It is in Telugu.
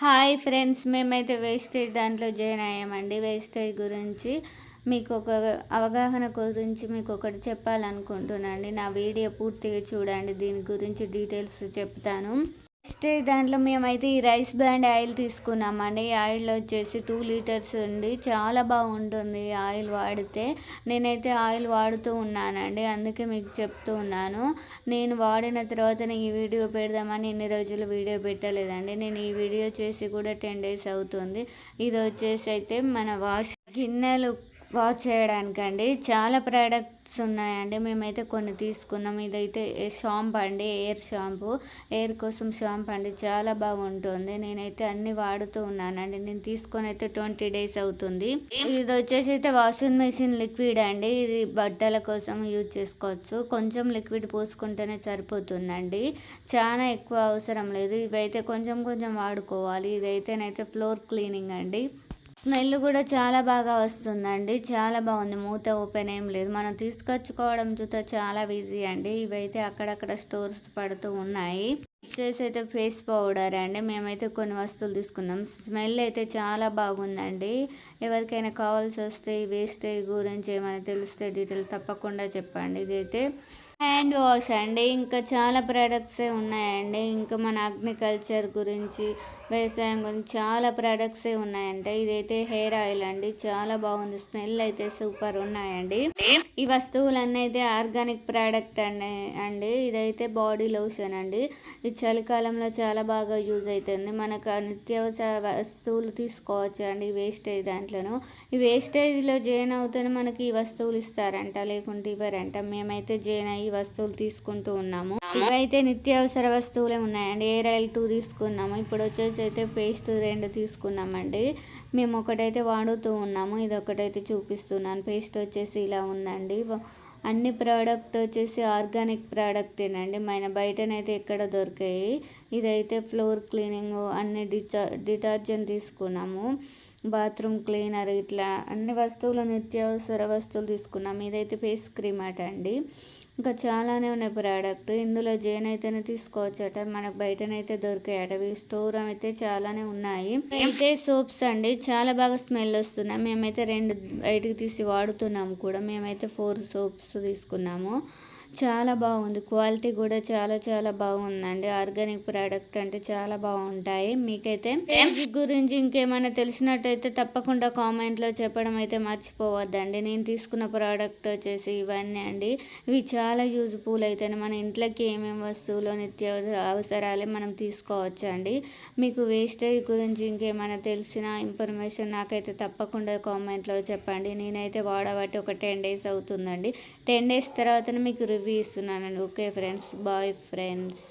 హాయ్ ఫ్రెండ్స్, మేమైతే వేస్టేజ్ దాంట్లో జాయిన్ అయ్యామండి. వేస్టేజ్ గురించి మీకు ఒక అవగాహన గురించి మీకు ఒకటి చెప్పాలనుకుంటున్నానండి. నా వీడియో పూర్తిగా చూడండి, దీని గురించి డీటెయిల్స్ చెప్తాను. వేస్టేజ్ దాంట్లో మేమైతే ఈ రైస్ బ్రాండ్ ఆయిల్ తీసుకున్నామండి. ఈ ఆయిల్ వచ్చేసి 2 లీటర్స్ ఉంది. చాలా బాగుంటుంది ఈ ఆయిల్ వాడితే. నేనైతే ఆయిల్ వాడుతూ ఉన్నానండి, అందుకే మీకు చెప్తూ ఉన్నాను. నేను వాడిన తర్వాతనే ఈ వీడియో పెడదామని ఇన్ని రోజులు వీడియో పెట్టలేదండి. నేను ఈ వీడియో చేసి కూడా 10 డేస్ అవుతుంది. ఇది వచ్చేసి అయితే మన గిన్నెలు వాష్ చేయడానికండి. చాలా ప్రోడక్ట్స్ ఉన్నాయండి. మేమైతే కొన్ని తీసుకున్నాం. ఇదైతే షాంపూ అండి, ఎయిర్ షాంపూ. ఎయిర్ కోసం షాంపూ అండి, చాలా బాగుంటుంది. నేనైతే అన్ని వాడుతూ ఉన్నానండి. నేను తీసుకొని అయితే 20 డేస్ అవుతుంది. ఇది వచ్చేసి అయితే వాషింగ్ మెషిన్ లిక్విడ్ అండి. ఇది బట్టల కోసం యూజ్ చేసుకోవచ్చు. కొంచెం లిక్విడ్ పోసుకుంటేనే సరిపోతుందండి, చాలా ఎక్కువ అవసరం లేదు. ఇవైతే కొంచెం కొంచెం వాడుకోవాలి. ఇదైతేనైతే ఫ్లోర్ క్లీనింగ్ అండి. స్మెల్ కూడా చాలా బాగా వస్తుందండి, చాలా బాగుంది. మూత ఓపెన్ ఏం లేదు, మనం తీసుకొచ్చుకోవడం చూస్తే చాలా ఈజీ అండి. ఇవైతే అక్కడక్కడ స్టోర్స్ పడుతూ ఉన్నాయి. వచ్చేసి అయితే ఫేస్ పౌడర్ అండి. మేమైతే కొన్ని వస్తువులు తీసుకున్నాం. స్మెల్ అయితే చాలా బాగుందండి. ఎవరికైనా కావాల్సి వస్తే ఈ వేస్టేజ్ గురించి ఏమైనా తెలిస్తే డీటెయిల్ తప్పకుండా చెప్పండి. ఇదైతే హ్యాండ్ వాష్ అండి. ఇంకా చాలా ప్రోడక్ట్సే ఉన్నాయండి. ఇంకా మన అగ్రికల్చర్ గురించి, వ్యవసాయం గురించి చాలా ప్రోడక్ట్సే ఉన్నాయండి. ఇదైతే హెయిర్ ఆయిల్ అండి, చాలా బాగుంది. స్మెల్ అయితే సూపర్ ఉన్నాయండి. ఈ వస్తువులన్నీ అయితే ఆర్గానిక్ ప్రోడక్ట్ అండి. ఇదైతే బాడీ లోషన్ అండి. ఈ చలికాలంలో చాలా బాగా యూజ్ అవుతుంది. మనకు నిత్యావసర వస్తువులు తీసుకోవచ్చు అండి వేస్టేజ్ దాంట్లోనూ. ఈ వేస్టేజ్లో జాయిన్ అవుతేనే మనకి ఈ వస్తువులు ఇస్తారంట, లేకుంటే ఇవ్వరంట. మేమైతే జాయిన్ అయ్యి వస్తువులు తీసుకుంటూ ఉన్నాము. ఇవైతే నిత్యావసర వస్తువులే ఉన్నాయండి. ఎయిర్ ఆయిల్ 2 తీసుకున్నాము. ఇప్పుడు వచ్చేసి అయితే పేస్ట్ 2 తీసుకున్నామండి. మేము ఒకటైతే వాడుతూ ఉన్నాము, ఇది ఒకటైతే చూపిస్తున్నాను. పేస్ట్ వచ్చేసి ఇలా ఉందండి. అన్ని ప్రోడక్ట్ వచ్చేసి ఆర్గానిక్ ప్రోడక్టేనండి. మన బయటనైతే ఎక్కడ దొరికాయి. ఇదైతే ఫ్లోర్ క్లీనింగ్, అన్ని డిటర్జెంట్ తీసుకున్నాము. బాత్రూమ్ క్లీనర్, ఇట్లా అన్ని వస్తువులు నిత్యావసర వస్తువులు తీసుకున్నాము. ఇదైతే ఫేస్ క్రీమ్ అట అండి. ఇంకా చాలానే ఉన్నాయి ప్రోడక్ట్. ఇందులో జైన్ అయితేనే తీసుకోవచ్చట, మనకు బయటనైతే దొరికాయట. ఈ స్టోర్ అయితే చాలానే ఉన్నాయి. అయితే సోప్స్ అండి, చాలా బాగా స్మెల్ వస్తున్నాయి. మేమైతే 2 బయటకు తీసి వాడుతున్నాము కూడా. మేమైతే 4 సోప్స్ తీసుకున్నాము. చాలా బాగుంది, క్వాలిటీ కూడా చాలా చాలా బాగుందండి. ఆర్గానిక్ ప్రోడక్ట్ అంటే చాలా బాగుంటాయి. మీకైతే గురించి ఇంకేమైనా తెలిసినట్టయితే తప్పకుండా కామెంట్లో చెప్పడం అయితే మర్చిపోవద్దండి. నేను తీసుకున్న ప్రోడక్ట్ వచ్చేసి ఇవన్నీ అండి. ఇవి చాలా యూజ్ఫుల్ అవుతాయి. మన ఇంట్లోకి ఏమేమి వస్తువులు నిత్య అవసరాలే మనం తీసుకోవచ్చు అండి. మీకు వేస్టేజ్ గురించి ఇంకేమైనా తెలిసిన ఇన్ఫర్మేషన్ నాకైతే తప్పకుండా కామెంట్లో చెప్పండి. నేనైతే వాడబట్టి ఒక 10 డేస్ అవుతుందండి. 10 డేస్ తర్వాత మీకు రివ్యూ ఇస్తున్నానండి. Okay friends, bye friends.